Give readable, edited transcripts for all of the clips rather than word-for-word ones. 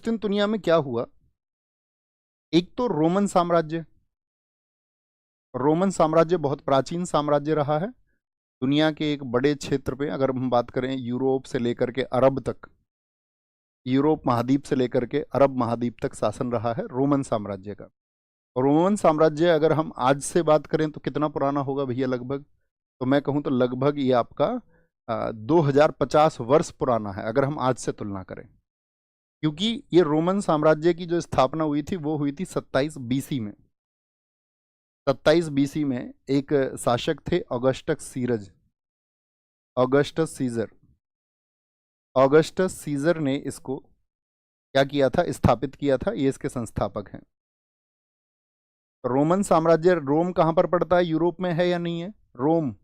कुस्तुनतुनिया में क्या हुआ, एक तो रोमन साम्राज्य, रोमन साम्राज्य बहुत प्राचीन साम्राज्य रहा है। दुनिया के एक बड़े क्षेत्र पे अगर हम बात करें, यूरोप से लेकर के अरब तक, यूरोप महाद्वीप से लेकर के अरब महाद्वीप तक शासन रहा है रोमन साम्राज्य का। रोमन साम्राज्य अगर हम आज से बात करें तो कितना पुराना होगा भैया? लगभग, तो मैं कहूँ तो लगभग ये आपका 2050 वर्ष पुराना है अगर हम आज से तुलना करें। क्योंकि ये रोमन साम्राज्य की जो स्थापना हुई थी वो हुई थी 27 बीसी में। 27 बीसी में एक शासक थे ऑगस्टस सीरज, ऑगस्टस सीजर। ऑगस्टस सीजर ने इसको क्या किया था? स्थापित किया था। ये इसके संस्थापक हैं। रोमन साम्राज्य, रोम कहाँ पर पड़ता है? यूरोप में है या नहीं है? रोम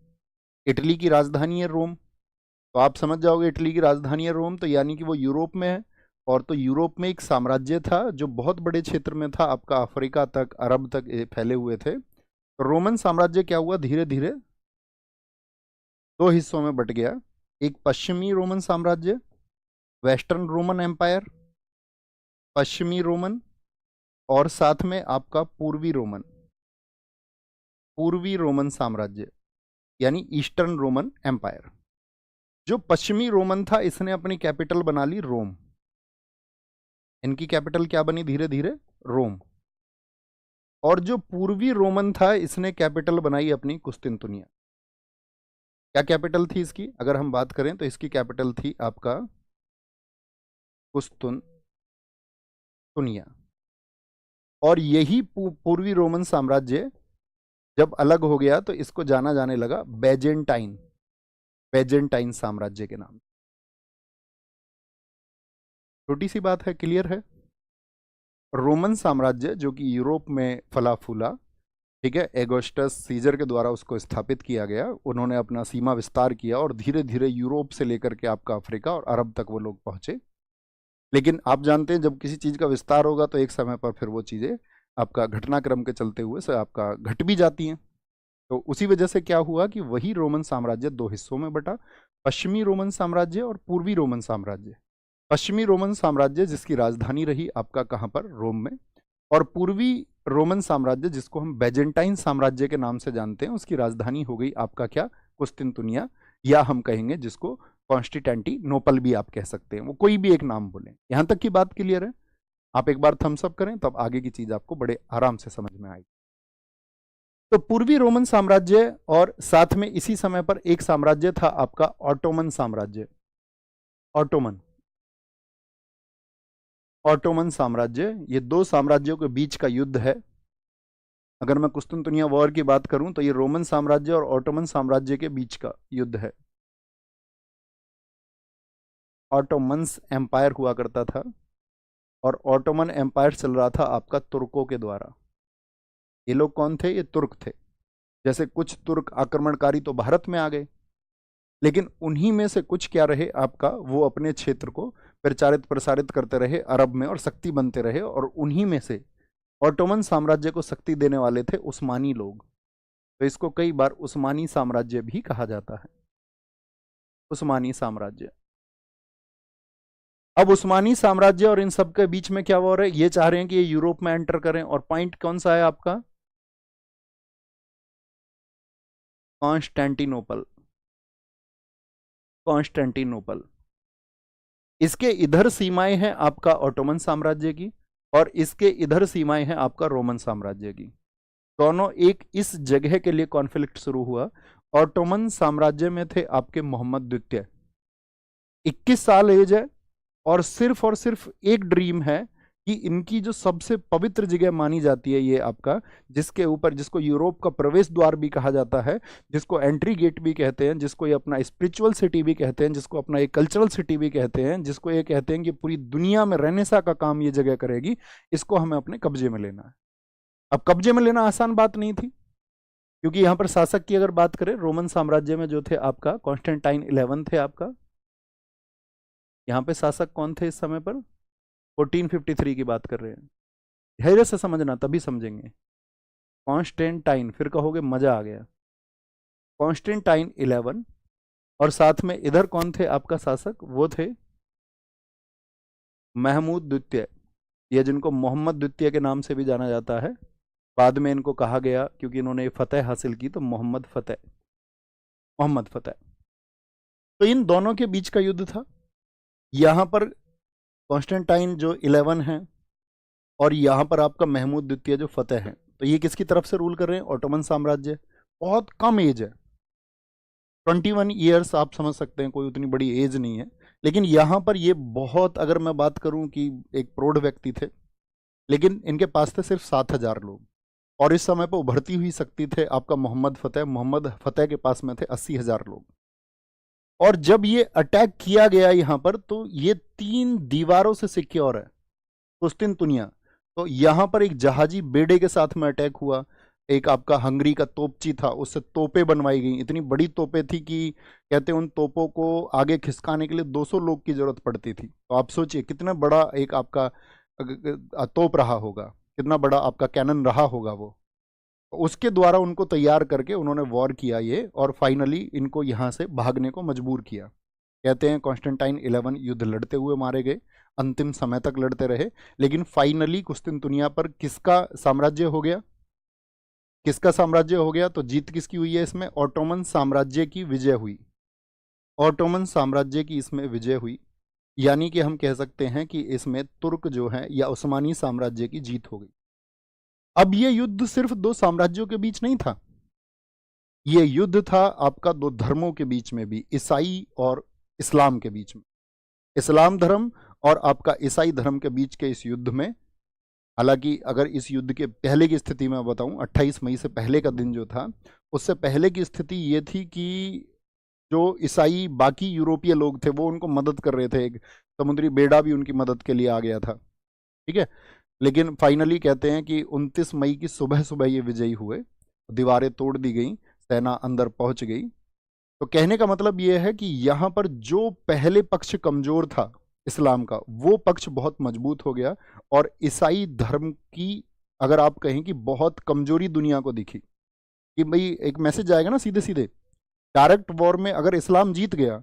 इटली की राजधानी है रोम। तो आप समझ जाओगे इटली की राजधानी है रोम, तो यानी कि वो यूरोप में है। और तो यूरोप में एक साम्राज्य था जो बहुत बड़े क्षेत्र में था, आपका अफ्रीका तक, अरब तक ये फैले हुए थे। तो रोमन साम्राज्य क्या हुआ, धीरे धीरे दो हिस्सों में बट गया। एक पश्चिमी रोमन साम्राज्य, वेस्टर्न रोमन एम्पायर, पश्चिमी रोमन, और साथ में आपका पूर्वी रोमन, पूर्वी रोमन साम्राज्य यानी ईस्टर्न रोमन एम्पायर। जो पश्चिमी रोमन था इसने अपनी कैपिटल बना ली रोम। इनकी कैपिटल क्या बनी धीरे धीरे? रोम। और जो पूर्वी रोमन था इसने कैपिटल बनाई अपनी कुस्तुनतुनिया। क्या कैपिटल थी इसकी? अगर हम बात करें तो इसकी कैपिटल थी आपका कुस्तुनतुनिया। और यही पूर्वी रोमन साम्राज्य जब अलग हो गया तो इसको जाना जाने लगा बैजेंटाइन, बैजेंटाइन साम्राज्य के नाम। छोटी सी बात है, क्लियर है? रोमन साम्राज्य जो कि यूरोप में फला फूला, ठीक है, एगोस्टस सीजर के द्वारा उसको स्थापित किया गया। उन्होंने अपना सीमा विस्तार किया और धीरे धीरे यूरोप से लेकर के आपका अफ्रीका और अरब तक वो लोग पहुंचे। लेकिन आप जानते हैं जब किसी चीज़ का विस्तार होगा तो एक समय पर फिर वो चीज़ें आपका घटनाक्रम के चलते हुए से आपका घट भी जाती हैं। तो उसी वजह से क्या हुआ कि वही रोमन साम्राज्य दो हिस्सों में बटा, पश्चिमी रोमन साम्राज्य और पूर्वी रोमन साम्राज्य। पश्चिमी रोमन साम्राज्य जिसकी राजधानी रही आपका कहाँ पर? रोम में। और पूर्वी रोमन साम्राज्य जिसको हम बैजेंटाइन साम्राज्य के नाम से जानते हैं, उसकी राजधानी हो गई आपका क्या? कुस्तुनतुनिया, या हम कहेंगे जिसको कॉन्स्टेंटिनोपल भी आप कह सकते हैं। वो कोई भी एक नाम बोलें। यहां तक की बात क्लियर है? आप एक बार थम्स अप करें तब आगे की चीज आपको बड़े आराम से समझ में आएगी। तो पूर्वी रोमन साम्राज्य और साथ में इसी समय पर एक साम्राज्य था आपका ऑटोमन साम्राज्य। ऑटोमन, ऑटोमन साम्राज्य, ये दो साम्राज्यों के बीच का युद्ध है। अगर मैं कुस्तुनतुनिया वॉर की बात करूं तो ये रोमन साम्राज्य और ऑटोमन साम्राज्य के बीच का युद्ध है। ऑटोमन्स एम्पायर हुआ करता था और ऑटोमन एम्पायर चल रहा था आपका तुर्कों के द्वारा। ये लोग कौन थे? ये तुर्क थे। जैसे कुछ तुर्क आक्रमणकारी तो भारत में आ गए, लेकिन उन्हीं में से कुछ क्या रहे आपका, वो अपने क्षेत्र को प्रचारित प्रसारित करते रहे अरब में और शक्ति बनते रहे। और उन्हीं में से ऑटोमन साम्राज्य को शक्ति देने वाले थे उस्मानी लोग। तो इसको कई बार उस्मानी साम्राज्य भी कहा जाता है, उस्मानी साम्राज्य। अब उस्मानी साम्राज्य और इन सब के बीच में क्या हो रहा है? ये चाह रहे हैं कि ये यूरोप में एंटर करें। और पॉइंट कौन सा है आपका? Constantinople, Constantinople. इसके इधर सीमाएं हैं आपका ऑटोमन साम्राज्य की और इसके इधर सीमाएं हैं आपका रोमन साम्राज्य की। दोनों एक इस जगह के लिए कॉन्फ्लिक्ट शुरू हुआ। ऑटोमन साम्राज्य में थे आपके मोहम्मद द्वितीय, 21 साल एज है और सिर्फ एक ड्रीम है कि इनकी जो सबसे पवित्र जगह मानी जाती है ये आपका, जिसके ऊपर, जिसको यूरोप का प्रवेश द्वार भी कहा जाता है, जिसको एंट्री गेट भी कहते हैं, जिसको ये अपना स्पिरिचुअल सिटी भी कहते हैं, जिसको अपना एक कल्चरल सिटी भी कहते हैं, जिसको ये कहते हैं कि पूरी दुनिया में रेनेसा का काम ये जगह करेगी, इसको हमें अपने कब्जे में लेना है। अब कब्जे में लेना आसान बात नहीं थी, क्योंकि यहां पर शासक की अगर बात करें रोमन साम्राज्य में जो थे आपका कॉन्स्टेंटाइन 11 थे आपका। यहाँ पे शासक कौन थे इस समय पर? 1453 की बात कर रहे हैं। धैर्य से समझना तभी समझेंगे। कॉन्स्टेंटाइन, फिर कहोगे मजा आ गया। कॉन्स्टेंटाइन 11 और साथ में इधर कौन थे आपका शासक? वो थे महमूद द्वितीय, ये जिनको मोहम्मद द्वितीय के नाम से भी जाना जाता है, बाद में इनको कहा गया क्योंकि इन्होंने फतेह हासिल की तो मोहम्मद फतेह। तो इन दोनों के बीच का युद्ध था। यहाँ पर कॉन्स्टेंटाइन जो 11 है और यहाँ पर आपका महमूद द्वितीय जो फतेह है, तो ये किसकी तरफ से रूल कर रहे हैं? ऑटोमन साम्राज्य। बहुत कम एज है, 21 ईयर्स, आप समझ सकते हैं कोई उतनी बड़ी एज नहीं है, लेकिन यहाँ पर ये बहुत, अगर मैं बात करूं कि एक प्रौढ़ व्यक्ति थे, लेकिन इनके पास थे सिर्फ 7,000 लोग, और इस समय पर उभरती हुई शक्ति थे आपका मोहम्मद फतेह के पास में थे 80,000 लोग। और जब ये अटैक किया गया यहाँ पर, तो ये 3 दीवारों से सिक्योर है कुस्तुनतुनिया। तो यहाँ पर एक जहाजी बेड़े के साथ में अटैक हुआ, एक आपका हंगरी का तोपची था, उससे तोपें बनवाई गई, इतनी बड़ी तोपें थी कि कहते हैं उन तोपों को आगे खिसकाने के लिए 200 लोग की जरूरत पड़ती थी। तो आप सोचिए कितना बड़ा एक आपका तोप रहा होगा, कितना बड़ा आपका कैनन रहा होगा वो। उसके द्वारा उनको तैयार करके उन्होंने वॉर किया ये, और फाइनली इनको यहाँ से भागने को मजबूर किया। कहते हैं कॉन्स्टेंटाइन 11 युद्ध लड़ते हुए मारे गए, अंतिम समय तक लड़ते रहे, लेकिन फाइनली कुस्तुनतुनिया पर किसका साम्राज्य हो गया? किसका साम्राज्य हो गया? तो जीत किसकी हुई है इसमें? ऑटोमन साम्राज्य की विजय हुई। ऑटोमन साम्राज्य की इसमें विजय हुई, यानी कि हम कह सकते हैं कि इसमें तुर्क जो है या उस्मानी साम्राज्य की जीत हो गई। अब ये युद्ध सिर्फ 2 साम्राज्यों के बीच नहीं था, ये युद्ध था आपका 2 धर्मों के बीच में भी, ईसाई और इस्लाम के बीच में। इस्लाम धर्म और आपका ईसाई धर्म के बीच के इस युद्ध में, हालांकि अगर इस युद्ध के पहले की स्थिति मैं बताऊं, 28 मई से पहले का दिन जो था, उससे पहले की स्थिति ये थी कि जो ईसाई बाकी यूरोपीय लोग थे वो उनको मदद कर रहे थे, एक समुद्री बेड़ा भी उनकी मदद के लिए आ गया था, ठीक है। लेकिन फाइनली कहते हैं कि 29 मई की सुबह सुबह ये विजयी हुए, दीवारें तोड़ दी गई, सेना अंदर पहुंच गई। तो कहने का मतलब ये है कि यहाँ पर जो पहले पक्ष कमजोर था इस्लाम का, वो पक्ष बहुत मजबूत हो गया, और ईसाई धर्म की अगर आप कहें कि बहुत कमजोरी दुनिया को दिखी, कि भाई एक मैसेज आएगा ना सीधे सीधे, डायरेक्ट वॉर में अगर इस्लाम जीत गया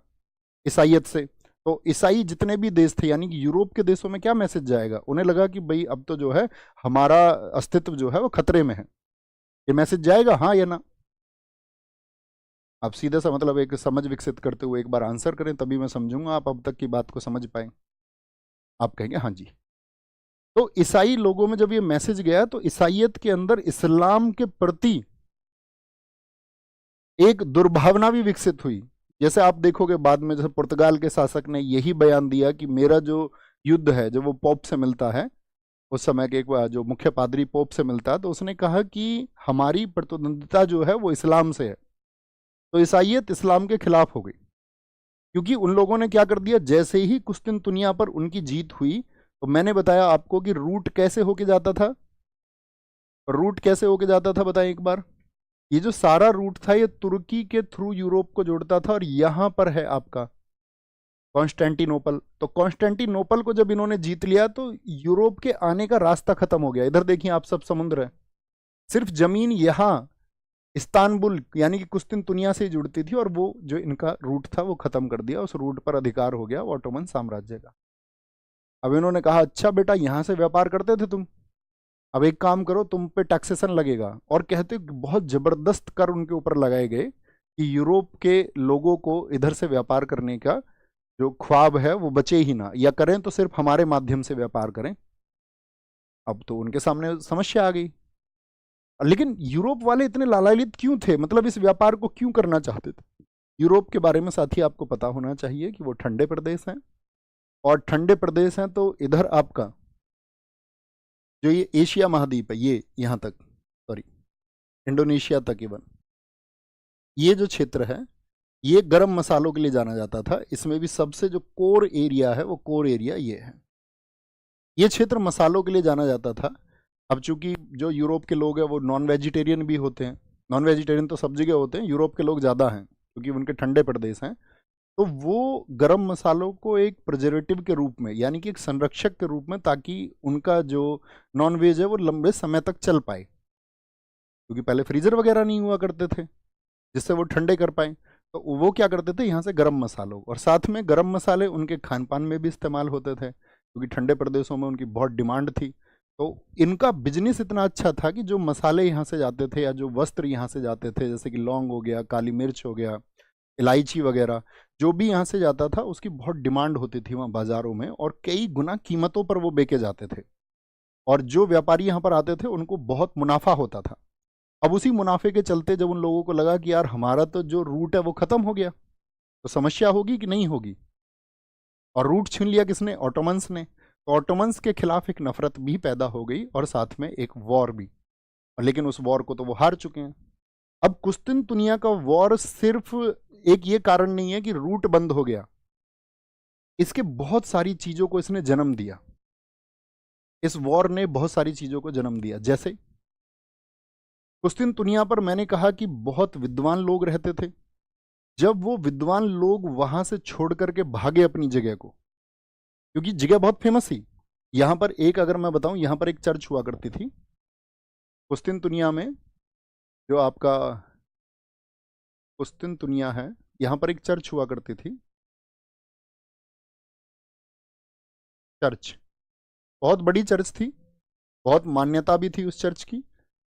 ईसाइयत से, तो ईसाई जितने भी देश थे यानी कि यूरोप के देशों में क्या मैसेज जाएगा? उन्हें लगा कि भाई अब तो जो है हमारा अस्तित्व जो है वो खतरे में है। ये मैसेज जाएगा, हाँ या ना? आप सीधे सा मतलब एक समझ विकसित करते हुए एक बार आंसर करें, तभी मैं समझूंगा आप अब तक की बात को समझ पाए। आप कहेंगे हाँ जी। तो ईसाई लोगों में जब ये मैसेज गया, तो ईसाइयत के अंदर इस्लाम के प्रति एक दुर्भावना भी विकसित हुई। जैसे आप देखोगे बाद में, जैसे पुर्तगाल के शासक ने यही बयान दिया कि मेरा जो युद्ध है, जब वो पोप से मिलता है, उस समय के एक जो मुख्य पादरी पोप से मिलता है, तो उसने कहा कि हमारी प्रतिद्वंदिता जो है वो इस्लाम से है। तो ईसाइयत इस्लाम के खिलाफ हो गई, क्योंकि उन लोगों ने क्या कर दिया, जैसे ही कुस्तुनतुनिया पर उनकी जीत हुई, तो मैंने बताया आपको कि रूट कैसे होके जाता था, बताएं एक बार। ये जो सारा रूट था, ये तुर्की के थ्रू यूरोप को जोड़ता था, और यहां पर है आपका कॉन्स्टेंटिनोपल। तो कॉन्स्टेंटिनोपल को जब इन्होंने जीत लिया, तो यूरोप के आने का रास्ता खत्म हो गया। इधर देखिए आप, सब समुद्र है, सिर्फ जमीन यहां इस्तांबुल यानी कि कुस्तुनतुनिया से जुड़ती थी, और वो जो इनका रूट था वो खत्म कर दिया। उस रूट पर अधिकार हो गया ऑटोमन साम्राज्य का। अब इन्होंने कहा, अच्छा बेटा यहां से व्यापार करते थे तुम, अब एक काम करो, तुम पे टैक्सेशन लगेगा। और कहते बहुत जबरदस्त कर उनके ऊपर लगाए गए कि यूरोप के लोगों को इधर से व्यापार करने का जो ख्वाब है वो बचे ही ना, या करें तो सिर्फ हमारे माध्यम से व्यापार करें। अब तो उनके सामने समस्या आ गई। लेकिन यूरोप वाले इतने लालायित क्यों थे, मतलब इस व्यापार को क्यों करना चाहते थे? यूरोप के बारे में साथी आपको पता होना चाहिए कि वो ठंडे प्रदेश हैं, और ठंडे प्रदेश हैं तो इधर आपका जो ये एशिया महाद्वीप है, ये यहाँ तक, सॉरी इंडोनेशिया तक, इवन ये जो क्षेत्र है ये गरम मसालों के लिए जाना जाता था। इसमें भी सबसे जो कोर एरिया है, वो कोर एरिया ये है। ये क्षेत्र मसालों के लिए जाना जाता था। अब चूंकि जो यूरोप के लोग हैं वो नॉन वेजिटेरियन भी होते हैं, नॉन वेजिटेरियन तो सब जगह होते हैं, यूरोप के लोग ज़्यादा हैं क्योंकि उनके ठंडे प्रदेश हैं, तो वो गरम मसालों को एक प्रिजर्वेटिव के रूप में, यानी कि एक संरक्षक के रूप में, ताकि उनका जो नॉन वेज है वो लंबे समय तक चल पाए, क्योंकि पहले फ्रीजर वगैरह नहीं हुआ करते थे जिससे वो ठंडे कर पाए। तो वो क्या करते थे, यहाँ से गरम मसालों, और साथ में गरम मसाले उनके खान पान में भी इस्तेमाल होते थे, क्योंकि ठंडे प्रदेशों में उनकी बहुत डिमांड थी। तो इनका बिजनेस इतना अच्छा था कि जो मसाले यहाँ से जाते थे या जो वस्त्र यहाँ से जाते थे, जैसे कि लौंग हो गया, काली मिर्च हो गया, इलायची वगैरह, जो भी यहाँ से जाता था उसकी बहुत डिमांड होती थी वहाँ बाज़ारों में, और कई गुना कीमतों पर वो बेचे जाते थे। और जो व्यापारी यहाँ पर आते थे उनको बहुत मुनाफा होता था। अब उसी मुनाफे के चलते जब उन लोगों को लगा कि यार हमारा तो जो रूट है वो ख़त्म हो गया, तो समस्या होगी कि नहीं होगी, और रूट छीन लिया किसने? ऑटोमन्स ने। तो ऑटोमन्स के खिलाफ एक नफरत भी पैदा हो गई और साथ में एक वॉर भी। और लेकिन उस वॉर को तो वो हार चुके हैं। अब कुस्तुनतुनिया का वॉर सिर्फ एक ये कारण नहीं है कि रूट बंद हो गया, इसके बहुत सारी चीजों को इसने जन्म दिया। इस वॉर ने बहुत सारी चीजों को जन्म दिया। जैसे कुस्तुनतुनिया पर मैंने कहा कि बहुत विद्वान लोग रहते थे। जब वो विद्वान लोग वहां से छोड़ करके भागे अपनी जगह को, क्योंकि जगह बहुत फेमस थी। यहां पर एक, अगर मैं बताऊं, यहां पर एक चर्च हुआ करती थी कुस्तुनतुनिया में, जो आपका कुस्तुनतुनिया है, यहां पर एक चर्च हुआ करती थी। चर्च बहुत बड़ी चर्च थी, बहुत मान्यता भी थी उस चर्च की,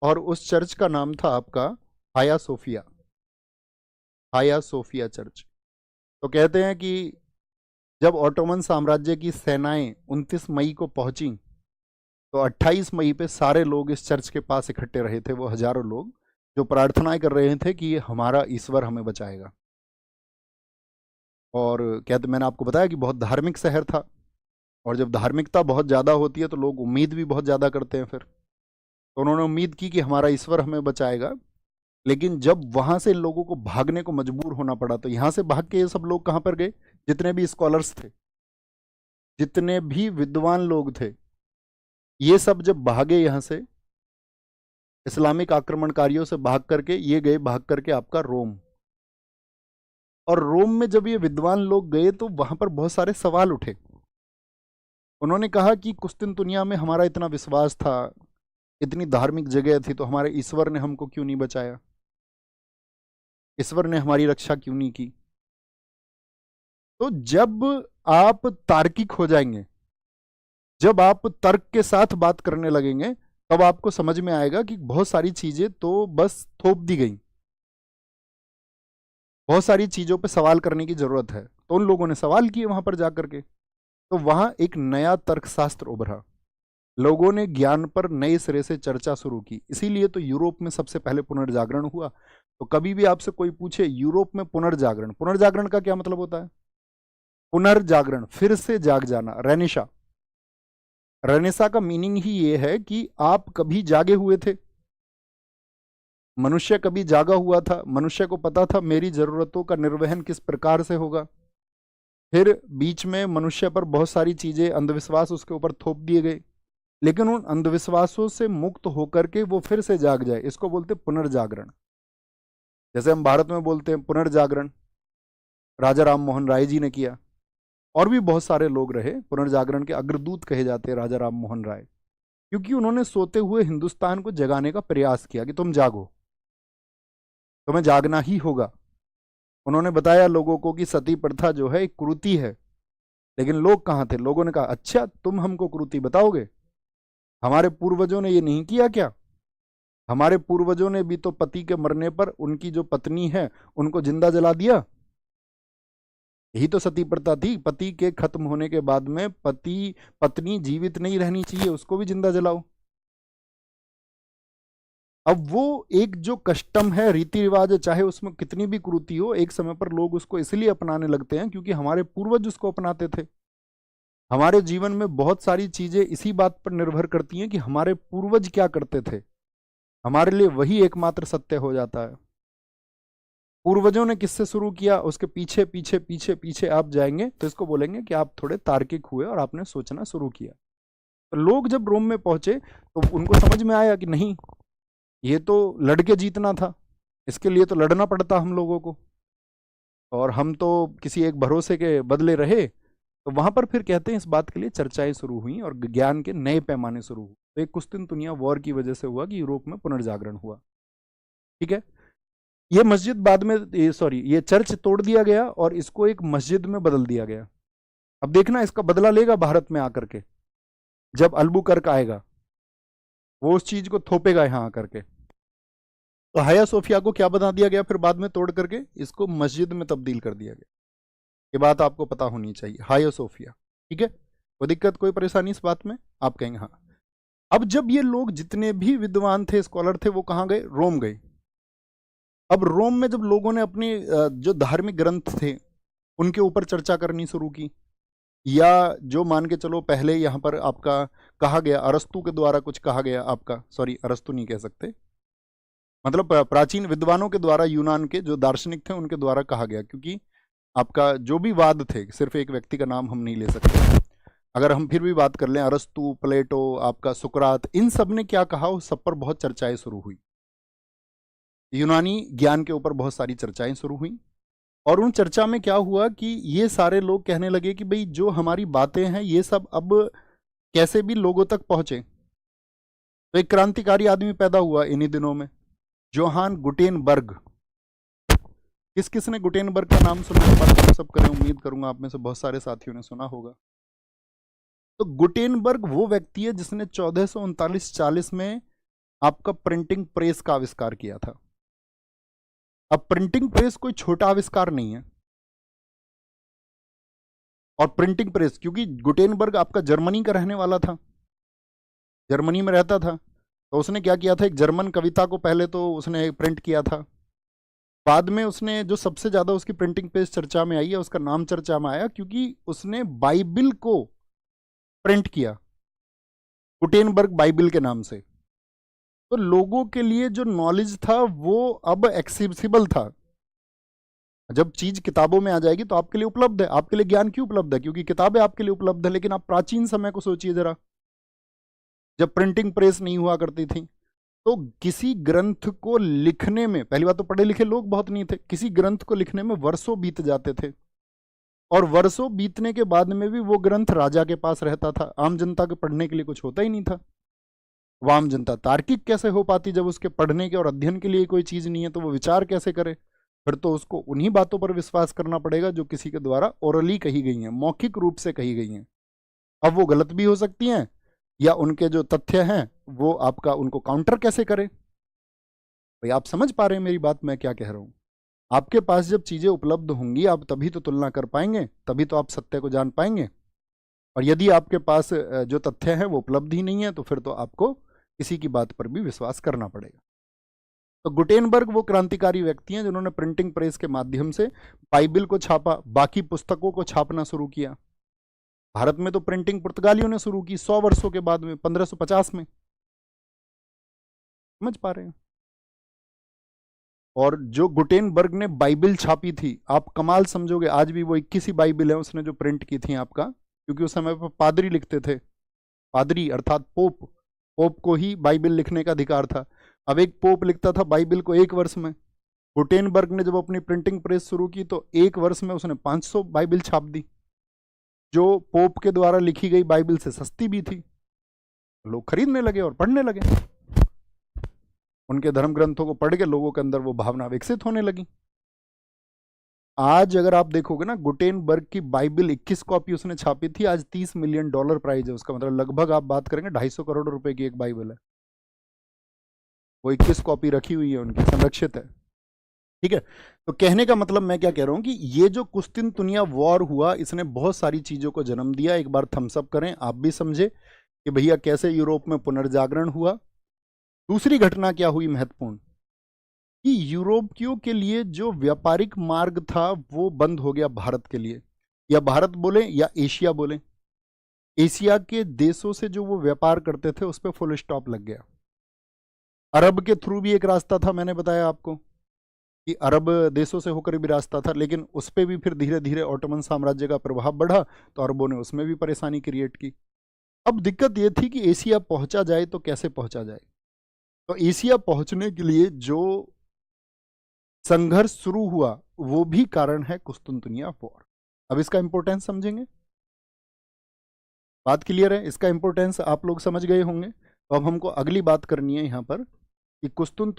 और उस चर्च का नाम था आपका हाया सोफिया। हाया सोफिया चर्च। तो कहते हैं कि जब ऑटोमन साम्राज्य की सेनाएं 29 मई को पहुंची, तो 28 मई पे सारे लोग इस चर्च के पास इकट्ठे रहे थे, वो हजारों लोग, जो प्रार्थनाएं कर रहे थे कि ये हमारा ईश्वर हमें बचाएगा। और कहते, मैंने आपको बताया कि बहुत धार्मिक शहर था, और जब धार्मिकता बहुत ज़्यादा होती है तो लोग उम्मीद भी बहुत ज़्यादा करते हैं फिर। तो उन्होंने उम्मीद की कि हमारा ईश्वर हमें बचाएगा। लेकिन जब वहां से लोगों को भागने को मजबूर होना पड़ा, तो यहाँ से भाग के ये सब लोग कहाँ पर गए? जितने भी स्कॉलर्स थे, जितने भी विद्वान लोग थे, ये सब जब भागे यहाँ से, इस्लामिक आक्रमणकारियों से भाग करके, ये गए भाग करके आपका रोम। और रोम में जब ये विद्वान लोग गए तो वहां पर बहुत सारे सवाल उठे। उन्होंने कहा कि कुस्तुनतुनिया में हमारा इतना विश्वास था, इतनी धार्मिक जगह थी, तो हमारे ईश्वर ने हमको क्यों नहीं बचाया? ईश्वर ने हमारी रक्षा क्यों नहीं की? तो जब आप तार्किक हो जाएंगे, जब आप तर्क के साथ बात करने लगेंगे, तब आपको समझ में आएगा कि बहुत सारी चीजें तो बस थोप दी गई, बहुत सारी चीजों पे सवाल करने की जरूरत है। तो उन लोगों ने सवाल किए वहां पर जाकर के, तो वहां एक नया तर्कशास्त्र उभरा। लोगों ने ज्ञान पर नए सिरे से चर्चा शुरू की। इसीलिए तो यूरोप में सबसे पहले पुनर्जागरण हुआ। तो कभी भी आपसे कोई पूछे यूरोप में पुनर्जागरण, पुनर्जागरण का क्या मतलब होता है? पुनर्जागरण, फिर से जाग जाना, रेनिशा। रेनेसा का मीनिंग ही ये है कि आप कभी जागे हुए थे, मनुष्य कभी जागा हुआ था, मनुष्य को पता था मेरी जरूरतों का निर्वहन किस प्रकार से होगा। फिर बीच में मनुष्य पर बहुत सारी चीजें, अंधविश्वास उसके ऊपर थोप दिए गए, लेकिन उन अंधविश्वासों से मुक्त होकर के वो फिर से जाग जाए, इसको बोलते पुनर्जागरण। जैसे हम भारत में बोलते हैं पुनर्जागरण, राजा राम मोहन राय जी ने किया, और भी बहुत सारे लोग रहे पुनर्जागरण के अग्रदूत कहे जाते हैं राजा राम मोहन राय, क्योंकि उन्होंने सोते हुए हिंदुस्तान को जगाने का प्रयास किया कि तुम जागो, तुम्हें जागना ही होगा। उन्होंने बताया लोगों को कि सती प्रथा जो है एक कुरीति है, लेकिन लोग कहाँ थे? लोगों ने कहा अच्छा तुम हमको कुरीति बताओगे, हमारे पूर्वजों ने ये नहीं किया क्या? हमारे पूर्वजों ने भी तो पति के मरने पर उनकी जो पत्नी है उनको जिंदा जला दिया। यही तो सती प्रथा थी, पति के खत्म होने के बाद में पति पत्नी जीवित नहीं रहनी चाहिए, उसको भी जिंदा जलाओ। अब वो एक जो कस्टम है, रीति रिवाज है, चाहे उसमें कितनी भी कुरीति हो, एक समय पर लोग उसको इसलिए अपनाने लगते हैं क्योंकि हमारे पूर्वज उसको अपनाते थे। हमारे जीवन में बहुत सारी चीजें इसी बात पर निर्भर करती हैं कि हमारे पूर्वज क्या करते थे, हमारे लिए वही एकमात्र सत्य हो जाता है। पूर्वजों ने किससे शुरू किया, उसके पीछे पीछे पीछे पीछे आप जाएंगे तो इसको बोलेंगे कि आप थोड़े तार्किक हुए और आपने सोचना शुरू किया। तो लोग जब रोम में पहुंचे तो उनको समझ में आया कि नहीं, ये तो लड़के जीतना था, इसके लिए तो लड़ना पड़ता हम लोगों को, और हम तो किसी एक भरोसे के बदले रहे। तो वहां पर फिर कहते हैं इस बात के लिए चर्चाएं शुरू हुई और ज्ञान के नए पैमाने शुरू हुए। तो एक कुस्तुनतुनिया वॉर की वजह से हुआ कि यूरोप में पुनर्जागरण हुआ। ठीक है, ये मस्जिद बाद में, सॉरी, ये चर्च तोड़ दिया गया और इसको एक मस्जिद में बदल दिया गया। अब देखना इसका बदला लेगा भारत में आकर के। जब अल्बुकर्क आएगा वो उस चीज को थोपेगा यहां आकर के। तो हाया सोफिया को क्या बना दिया गया फिर बाद में तोड़ करके, इसको मस्जिद में तब्दील कर दिया गया। ये बात आपको पता होनी चाहिए, हाया सोफिया। ठीक है, कोई दिक्कत कोई परेशानी इस बात में? आप कहेंगे हाँ। अब जब ये लोग जितने भी विद्वान थे, स्कॉलर थे, वो कहाँ गए? रोम गए। अब रोम में जब लोगों ने अपने जो धार्मिक ग्रंथ थे उनके ऊपर चर्चा करनी शुरू की, या जो मान के चलो पहले यहाँ पर आपका कहा गया, अरस्तु के द्वारा कुछ कहा गया आपका, सॉरी अरस्तु नहीं कह सकते, मतलब प्राचीन विद्वानों के द्वारा, यूनान के जो दार्शनिक थे उनके द्वारा कहा गया, क्योंकि आपका जो भी वाद थे, सिर्फ एक व्यक्ति का नाम हम नहीं ले सकते, अगर हम फिर भी बात कर लें, अरस्तु, प्लेटो, आपका सुकरात, इन सब ने क्या कहा उस सब पर बहुत चर्चाएं शुरू हुई। यूनानी ज्ञान के ऊपर बहुत सारी चर्चाएं शुरू हुई, और उन चर्चा में क्या हुआ कि ये सारे लोग कहने लगे कि भाई जो हमारी बातें हैं ये सब अब कैसे भी लोगों तक पहुंचे। तो एक क्रांतिकारी आदमी पैदा हुआ इन्हीं दिनों में, जोहान गुटेनबर्ग। किस किस ने गुटेनबर्ग का नाम सुना है? बात सब करें, उम्मीद करूंगा आप में से बहुत सारे साथियों ने सुना होगा। तो गुटेनबर्ग वो व्यक्ति है जिसने 1439-40 में आपका प्रिंटिंग प्रेस का आविष्कार किया था। अब प्रिंटिंग प्रेस कोई छोटा आविष्कार नहीं है, और प्रिंटिंग प्रेस, क्योंकि गुटेनबर्ग आपका जर्मनी का रहने वाला था, जर्मनी में रहता था, तो उसने क्या किया था, एक जर्मन कविता को पहले तो उसने प्रिंट किया था, बाद में उसने जो सबसे ज्यादा उसकी प्रिंटिंग प्रेस चर्चा में आई है, उसका नाम चर्चा में आया क्योंकि उसने बाइबिल को प्रिंट किया गुटेनबर्ग बाइबिल के नाम से। तो लोगों के लिए जो नॉलेज था वो अब एक्सेसिबल था। जब चीज किताबों में आ जाएगी तो आपके लिए उपलब्ध है। आपके लिए ज्ञान क्यों उपलब्ध है? क्योंकि किताबें आपके लिए उपलब्ध है। लेकिन आप प्राचीन समय को सोचिए जरा, जब प्रिंटिंग प्रेस नहीं हुआ करती थी, तो किसी ग्रंथ को लिखने में, पहली बात तो पढ़े लिखे लोग बहुत नहीं थे, किसी ग्रंथ को लिखने में वर्षों बीत जाते थे, और वर्षों बीतने के बाद में भी वो ग्रंथ राजा के पास रहता था, आम जनता के पढ़ने के लिए कुछ होता ही नहीं था। वो आम जनता तार्किक कैसे हो पाती जब उसके पढ़ने के और अध्ययन के लिए कोई चीज नहीं है? तो वो विचार कैसे करे? फिर तो उसको उन्हीं बातों पर विश्वास करना पड़ेगा जो किसी के द्वारा ओरली कही गई हैं, मौखिक रूप से कही गई हैं। अब वो गलत भी हो सकती हैं, या उनके जो तथ्य हैं वो आपका उनको काउंटर कैसे करे? भाई आप समझ पा रहे हैं मेरी बात, मैं क्या कह रहा हूं? आपके पास जब चीजें उपलब्ध होंगी आप तभी तो तुलना कर पाएंगे, तभी तो आप सत्य को जान पाएंगे। और यदि आपके पास जो तथ्य है वो उपलब्ध ही नहीं है, तो फिर तो आपको किसी की बात पर भी विश्वास करना पड़ेगा। तो गुटेनबर्ग वो क्रांतिकारी व्यक्ति हैं जिन्होंने प्रिंटिंग प्रेस के माध्यम से बाइबिल को छापा, बाकी पुस्तकों को छापना शुरू किया। भारत में तो प्रिंटिंग पुर्तगालियों ने शुरू की 100 वर्षों के बाद में, 1550 में। समझ पा रहे हैं? और जो गुटेनबर्ग ने बाइबिल छापी थी, आप कमाल समझोगे, आज भी वो 21 ही बाइबिल है उसने जो प्रिंट की थी आपका, क्योंकि उस समय पर पादरी लिखते थे, पादरी अर्थात पोप, पोप को ही बाइबिल लिखने का अधिकार था। अब एक पोप लिखता था बाइबिल को 1 वर्ष में। गुटेनबर्ग ने जब अपनी प्रिंटिंग प्रेस शुरू की तो 1 वर्ष में उसने 500 बाइबिल छाप दी, जो पोप के द्वारा लिखी गई बाइबिल से सस्ती भी थी। लोग खरीदने लगे और पढ़ने लगे, उनके धर्म ग्रंथों को पढ़ के लोगों के अंदर वो भावना विकसित होने लगी। आज अगर आप देखोगे ना, गुटेनबर्ग की बाइबिल 21 कॉपी उसने छापी थी, आज $30 मिलियन प्राइस है उसका, मतलब लगभग आप बात करेंगे 250 करोड़ रुपए की एक बाइबिल है। वो 21 कॉपी रखी हुई है उनकी, संरक्षित है। ठीक है, तो कहने का मतलब मैं क्या कह रहा हूं कि ये जो कुस्तिनतुनिया वॉर हुआ, इसने बहुत सारी चीजों को जन्म दिया। एक बार थम्सअप करें, आप भी समझे कि भैया कैसे यूरोप में पुनर्जागरण हुआ। दूसरी घटना क्या हुई महत्वपूर्ण, कि यूरोपियों के लिए जो व्यापारिक मार्ग था वो बंद हो गया भारत के लिए, या भारत बोले या एशिया बोले, एशिया के देशों से जो वो व्यापार करते थे उस पर फुल स्टॉप लग गया। अरब के थ्रू भी एक रास्ता था, मैंने बताया आपको कि अरब देशों से होकर भी रास्ता था, लेकिन उस पर भी फिर धीरे धीरे ऑटोमन साम्राज्य का प्रभाव बढ़ा, तो अरबों ने उसमें भी परेशानी क्रिएट की। अब दिक्कत ये थी कि एशिया पहुंचा जाए तो कैसे पहुंचा जाए? तो एशिया पहुंचने के लिए जो संघर्ष शुरू हुआ वो भी कारण है कुस्तुनतुनिया वॉर। अब इसका इंपॉर्टेंस समझेंगे, बात क्लियर है? इसका इंपॉर्टेंस आप लोग समझ गए होंगे। तो अब हमको अगली बात करनी है यहाँ पर कि कुस्तुन